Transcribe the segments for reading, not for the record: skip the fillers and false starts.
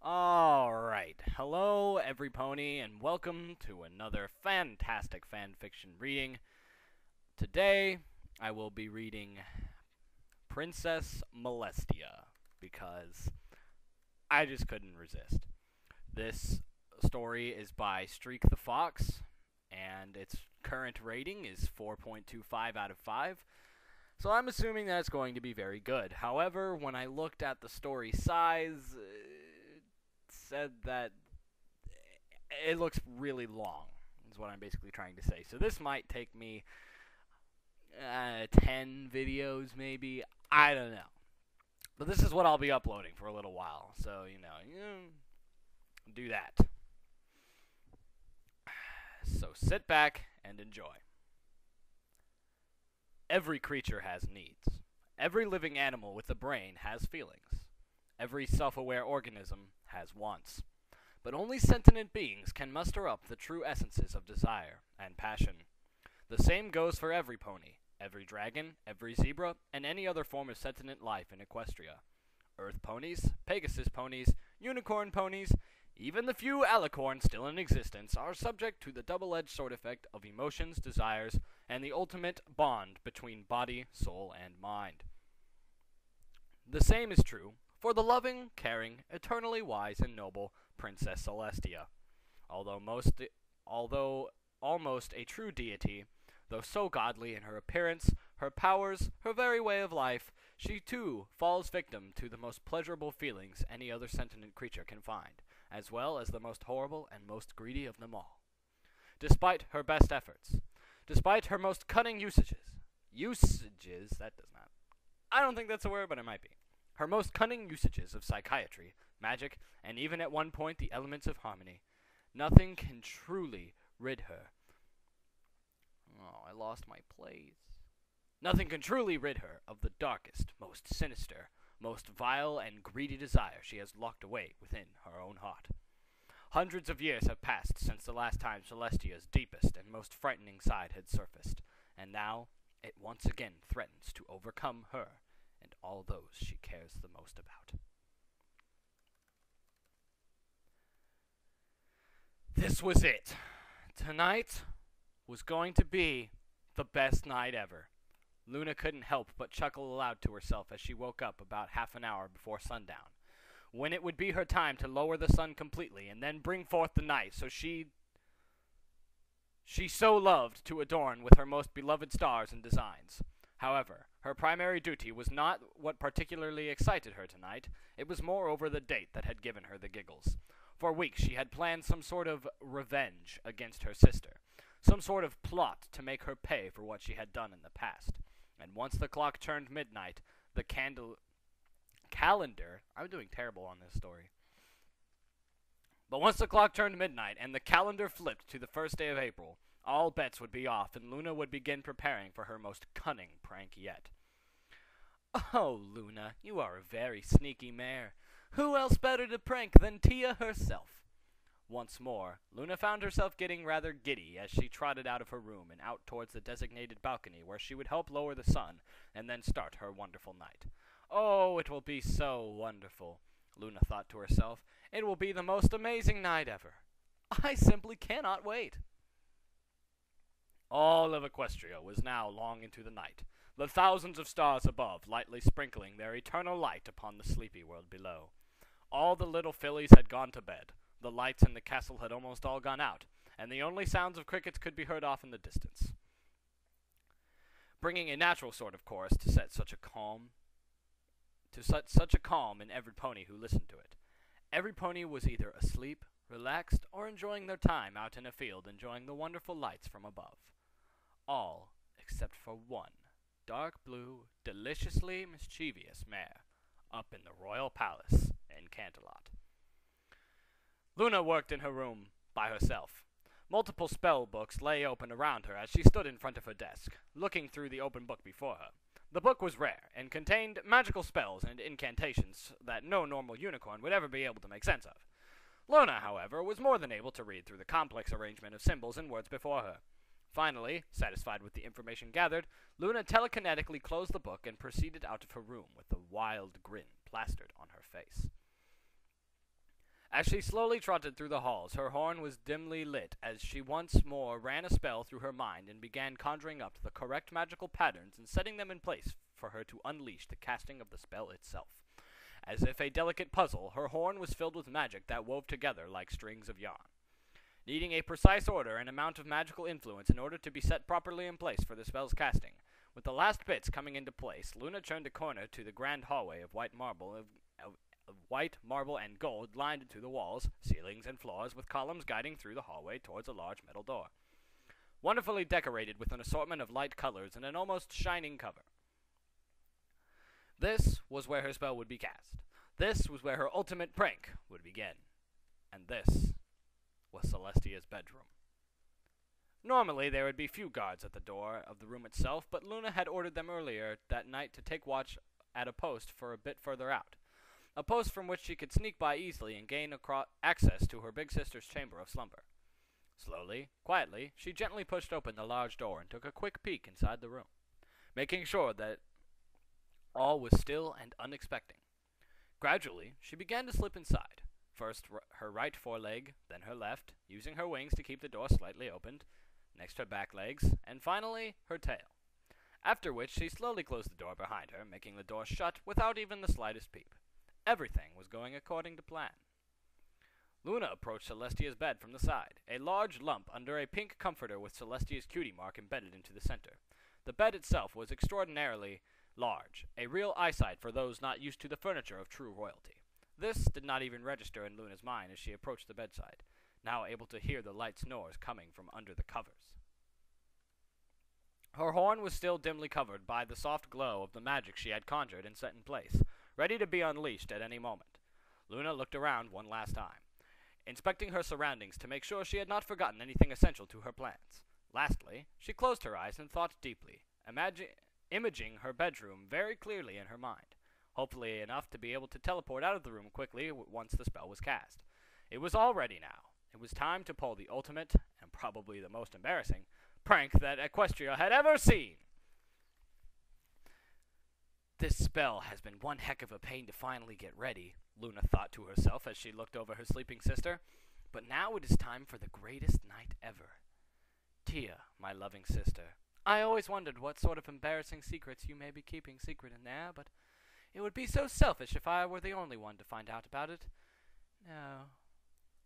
Alright, hello every pony and welcome to another fantastic fanfiction reading. Today I will be reading Princess Celestia because I just couldn't resist. This story is by Streak the Fox and its current rating is 4.25 out of 5. So I'm assuming that's going to be very good. However, when I looked at the story size, it said that it looks really long, is what I'm basically trying to say. So this might take me 10 videos maybe. I don't know. But this is what I'll be uploading for a little while. So, do that. So sit back and enjoy. Every creature has needs. Every living animal with a brain has feelings. Every self-aware organism has wants. But only sentient beings can muster up the true essences of desire and passion. The same goes for every pony, every dragon, every zebra, and any other form of sentient life in Equestria. Earth ponies, Pegasus ponies, unicorn ponies, even the few alicorns still in existence are subject to the double-edged sword effect of emotions, desires, and the ultimate bond between body, soul, and mind. The same is true for the loving, caring, eternally wise, and noble Princess Celestia. Although almost a true deity, though so godly in her appearance, her powers, her very way of life, she too falls victim to the most pleasurable feelings any other sentient creature can find, as well as the most horrible and most greedy of them all. Despite her best efforts, despite her most cunning I don't think that's a word, but it might be. Her most cunning usages of psychiatry, magic, and even at one point the elements of harmony, nothing can truly rid her. Oh, I lost my place. Nothing can truly rid her of the darkest, most sinister, most vile and greedy desire she has locked away within her own heart. Hundreds of years have passed since the last time Celestia's deepest and most frightening side had surfaced, and now it once again threatens to overcome her and all those she cares the most about. This was it. Tonight was going to be the best night ever. Luna couldn't help but chuckle aloud to herself as she woke up about half an hour before sundown, when it would be her time to lower the sun completely and then bring forth the night she so loved to adorn with her most beloved stars and designs. However, her primary duty was not what particularly excited her tonight. It was moreover the date that had given her the giggles. For weeks she had planned some sort of revenge against her sister, some sort of plot to make her pay for what she had done in the past. And once the clock turned midnight, the calendar... I'm doing terrible on this story. But once the clock turned midnight and the calendar flipped to the first day of April, all bets would be off and Luna would begin preparing for her most cunning prank yet. Oh, Luna, you are a very sneaky mare. Who else better to prank than Tia herself? Once more, Luna found herself getting rather giddy as she trotted out of her room and out towards the designated balcony where she would help lower the sun and then start her wonderful night. Oh, it will be so wonderful, Luna thought to herself. It will be the most amazing night ever. I simply cannot wait. All of Equestria was now long into the night, the thousands of stars above lightly sprinkling their eternal light upon the sleepy world below. All the little fillies had gone to bed. The lights in the castle had almost all gone out, and the only sounds of crickets could be heard off in the distance, bringing a natural sort of chorus to set such a calm in every pony who listened to it. Every pony was either asleep, relaxed, or enjoying their time out in a field enjoying the wonderful lights from above. All except for one dark blue, deliciously mischievous mare up in the royal palace in Canterlot. Luna worked in her room by herself. Multiple spell books lay open around her as she stood in front of her desk, looking through the open book before her. The book was rare, and contained magical spells and incantations that no normal unicorn would ever be able to make sense of. Luna, however, was more than able to read through the complex arrangement of symbols and words before her. Finally, satisfied with the information gathered, Luna telekinetically closed the book and proceeded out of her room with a wild grin plastered on her face. As she slowly trotted through the halls, her horn was dimly lit as she once more ran a spell through her mind and began conjuring up the correct magical patterns and setting them in place for her to unleash the casting of the spell itself. As if a delicate puzzle, her horn was filled with magic that wove together like strings of yarn. Needing a precise order and amount of magical influence in order to be set properly in place for the spell's casting, with the last bits coming into place, Luna turned a corner to the grand hallway of white marble and gold lined into the walls, ceilings, and floors, with columns guiding through the hallway towards a large metal door, wonderfully decorated with an assortment of light colors and an almost shining cover. This was where her spell would be cast. This was where her ultimate prank would begin. And this was Celestia's bedroom. Normally, there would be few guards at the door of the room itself, but Luna had ordered them earlier that night to take watch at a post for a bit further out. A post from which she could sneak by easily and gain access to her big sister's chamber of slumber. Slowly, quietly, she gently pushed open the large door and took a quick peek inside the room, making sure that all was still and unexpected. Gradually, she began to slip inside, first her right foreleg, then her left, using her wings to keep the door slightly opened, next her back legs, and finally her tail. After which she slowly closed the door behind her, making the door shut without even the slightest peep. Everything was going according to plan. Luna approached Celestia's bed from the side, a large lump under a pink comforter with Celestia's cutie mark embedded into the center. The bed itself was extraordinarily large, a real eyesight for those not used to the furniture of true royalty. This did not even register in Luna's mind as she approached the bedside, now able to hear the light snores coming from under the covers. Her horn was still dimly covered by the soft glow of the magic she had conjured and set in place, ready to be unleashed at any moment. Luna looked around one last time, inspecting her surroundings to make sure she had not forgotten anything essential to her plans. Lastly, she closed her eyes and thought deeply, imaging her bedroom very clearly in her mind, hopefully enough to be able to teleport out of the room quickly once the spell was cast. It was all ready now. It was time to pull the ultimate, and probably the most embarrassing, prank that Equestria had ever seen. This spell has been one heck of a pain to finally get ready, Luna thought to herself as she looked over her sleeping sister. But now it is time for the greatest night ever. Tia, my loving sister, I always wondered what sort of embarrassing secrets you may be keeping secret in there, but it would be so selfish if I were the only one to find out about it. No.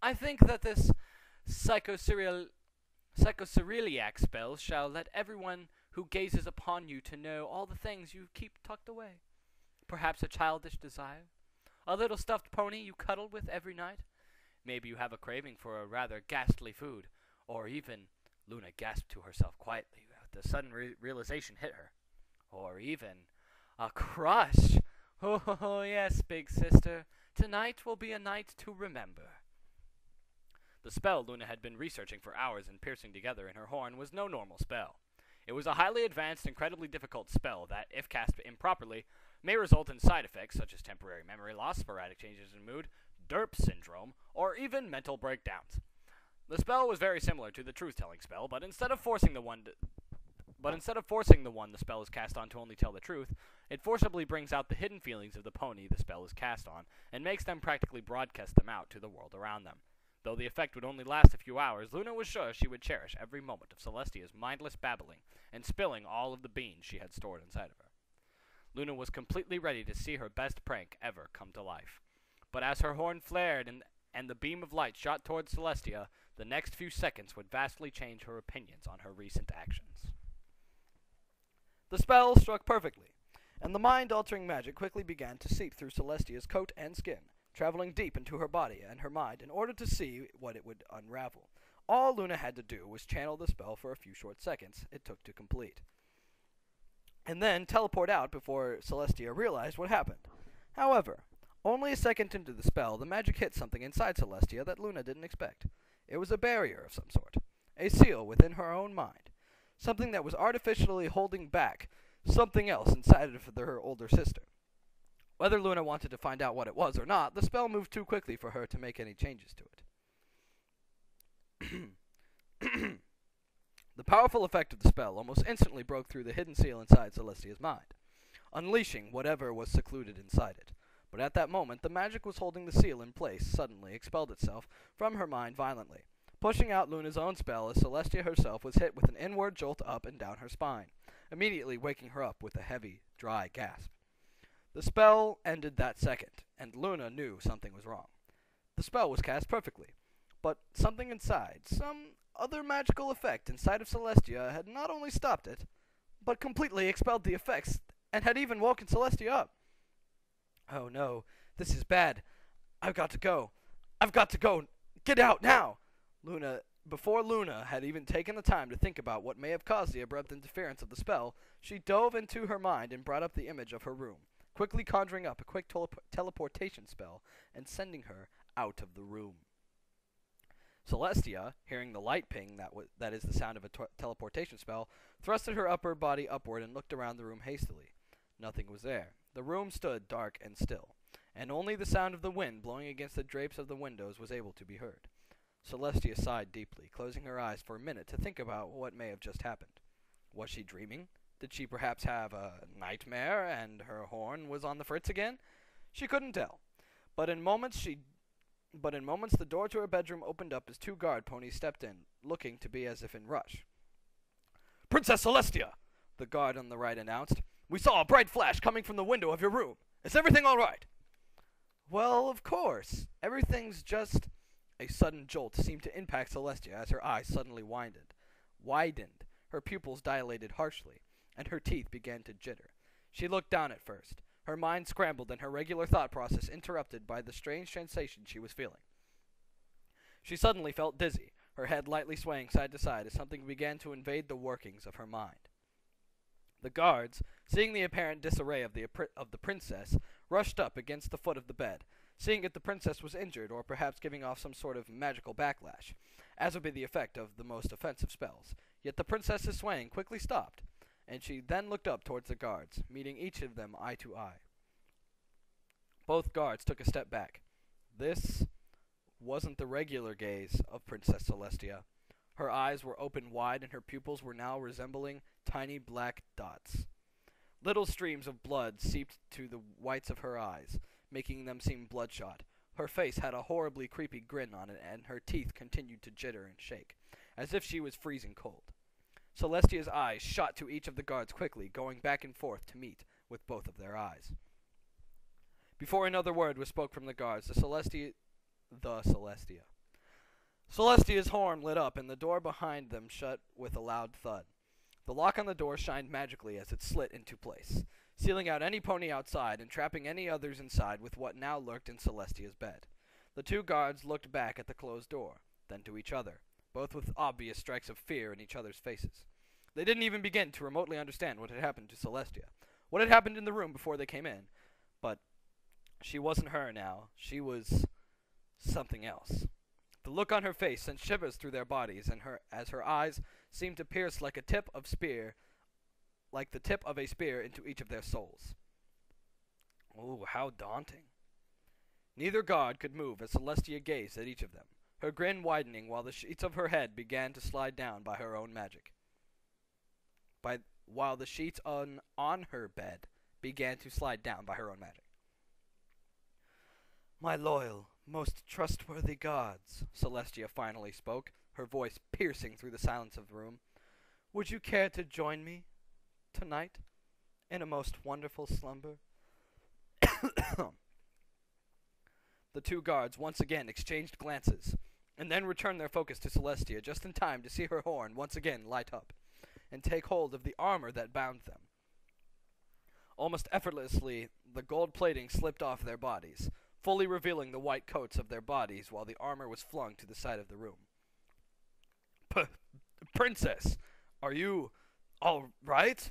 I think that this psychocerealiac spell shall let everyone who gazes upon you to know all the things you keep tucked away. Perhaps a childish desire, a little stuffed pony you cuddle with every night. Maybe you have a craving for a rather ghastly food, or even, Luna gasped to herself quietly. The sudden realization hit her. Or even a crush. Oh, yes, big sister. Tonight will be a night to remember. The spell Luna had been researching for hours and piercing together in her horn was no normal spell. It was a highly advanced, incredibly difficult spell that, if cast improperly, may result in side effects such as temporary memory loss, sporadic changes in mood, derp syndrome, or even mental breakdowns. The spell was very similar to the truth-telling spell, but instead of forcing the one the spell is cast on to only tell the truth, it forcibly brings out the hidden feelings of the pony the spell is cast on, and makes them practically broadcast them out to the world around them. Though the effect would only last a few hours, Luna was sure she would cherish every moment of Celestia's mindless babbling and spilling all of the beans she had stored inside of her. Luna was completely ready to see her best prank ever come to life. But as her horn flared and the beam of light shot towards Celestia, the next few seconds would vastly change her opinions on her recent actions. The spell struck perfectly, and the mind-altering magic quickly began to seep through Celestia's coat and skin, traveling deep into her body and her mind in order to see what it would unravel. All Luna had to do was channel the spell for a few short seconds it took to complete, and then teleport out before Celestia realized what happened. However, only a second into the spell, the magic hit something inside Celestia that Luna didn't expect. It was a barrier of some sort, a seal within her own mind, something that was artificially holding back something else inside of her older sister. Whether Luna wanted to find out what it was or not, the spell moved too quickly for her to make any changes to it. The powerful effect of the spell almost instantly broke through the hidden seal inside Celestia's mind, unleashing whatever was secluded inside it. But at that moment, the magic was holding the seal in place suddenly expelled itself from her mind violently, pushing out Luna's own spell as Celestia herself was hit with an inward jolt up and down her spine, immediately waking her up with a heavy, dry gasp. The spell ended that second, and Luna knew something was wrong. The spell was cast perfectly, but something inside, some other magical effect inside of Celestia had not only stopped it, but completely expelled the effects, and had even woken Celestia up. Oh no, this is bad. I've got to go. I've got to go. Get out now! Before Luna had even taken the time to think about what may have caused the abrupt interference of the spell, she dove into her mind and brought up the image of her room, quickly conjuring up a quick teleportation spell and sending her out of the room. Celestia, hearing the light ping that is the sound of a teleportation spell, thrusted her upper body upward and looked around the room hastily. Nothing was there. The room stood dark and still, and only the sound of the wind blowing against the drapes of the windows was able to be heard. Celestia sighed deeply, closing her eyes for a minute to think about what may have just happened. Was she dreaming? Did she perhaps have a nightmare and her horn was on the fritz again? She couldn't tell. But in moments the door to her bedroom opened up as two guard ponies stepped in, looking to be as if in rush. "Princess Celestia!" the guard on the right announced. "We saw a bright flash coming from the window of your room. Is everything all right?" "Well, of course. Everything's just—" A sudden jolt seemed to impact Celestia as her eyes suddenly widened, her pupils dilated harshly, and her teeth began to jitter. She looked down at first, her mind scrambled and her regular thought process interrupted by the strange sensation she was feeling. She suddenly felt dizzy, her head lightly swaying side to side as something began to invade the workings of her mind. The guards, seeing the apparent disarray of the princess, rushed up against the foot of the bed, seeing if the princess was injured or perhaps giving off some sort of magical backlash, as would be the effect of the most offensive spells. Yet the princess's swaying quickly stopped, and she then looked up towards the guards, meeting each of them eye to eye. Both guards took a step back. This wasn't the regular gaze of Princess Celestia. Her eyes were open wide and her pupils were now resembling tiny black dots. Little streams of blood seeped to the whites of her eyes, making them seem bloodshot. Her face had a horribly creepy grin on it, and her teeth continued to jitter and shake, as if she was freezing cold. Celestia's eyes shot to each of the guards quickly, going back and forth to meet with both of their eyes. Before another word was spoke from the guards, Celestia's horn lit up, and the door behind them shut with a loud thud. The lock on the door shined magically as it slit into place, sealing out any pony outside and trapping any others inside with what now lurked in Celestia's bed. The two guards looked back at the closed door, then to each other, both with obvious strikes of fear in each other's faces. They didn't even begin to remotely understand what had happened to Celestia, what had happened in the room before they came in, but she wasn't her now. She was something else. The look on her face sent shivers through their bodies, and as her eyes seemed to pierce like the tip of a spear into each of their souls. Oh, how daunting. Neither guard could move as Celestia gazed at each of them, her grin widening while the sheets of her head began to slide down by her own magic. While the sheets on her bed began to slide down by her own magic. "My loyal, most trustworthy gods," Celestia finally spoke, her voice piercing through the silence of the room. "Would you care to join me tonight in a most wonderful slumber?" The two guards once again exchanged glances, and then returned their focus to Celestia just in time to see her horn once again light up, and take hold of the armor that bound them. Almost effortlessly, the gold plating slipped off their bodies, fully revealing the white coats of their bodies while the armor was flung to the side of the room. "Princess, are you all right?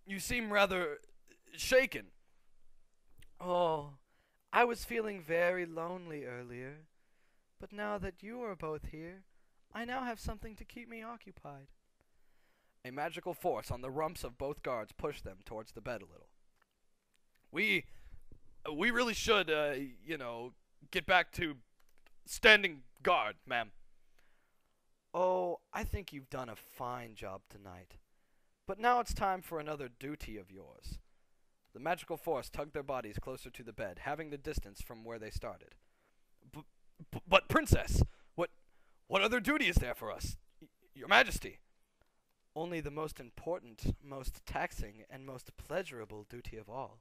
You seem rather shaken." "Oh, I was feeling very lonely earlier, but now that you are both here, I now have something to keep me occupied." A magical force on the rumps of both guards pushed them towards the bed a little. We really should, get back to standing guard, ma'am." "Oh, I think you've done a fine job tonight. But now it's time for another duty of yours. The magical force tugged their bodies closer to the bed, having the distance from where they started. But Princess, what other duty is there for us? Your Majesty. Only the most important, most taxing, and most pleasurable duty of all.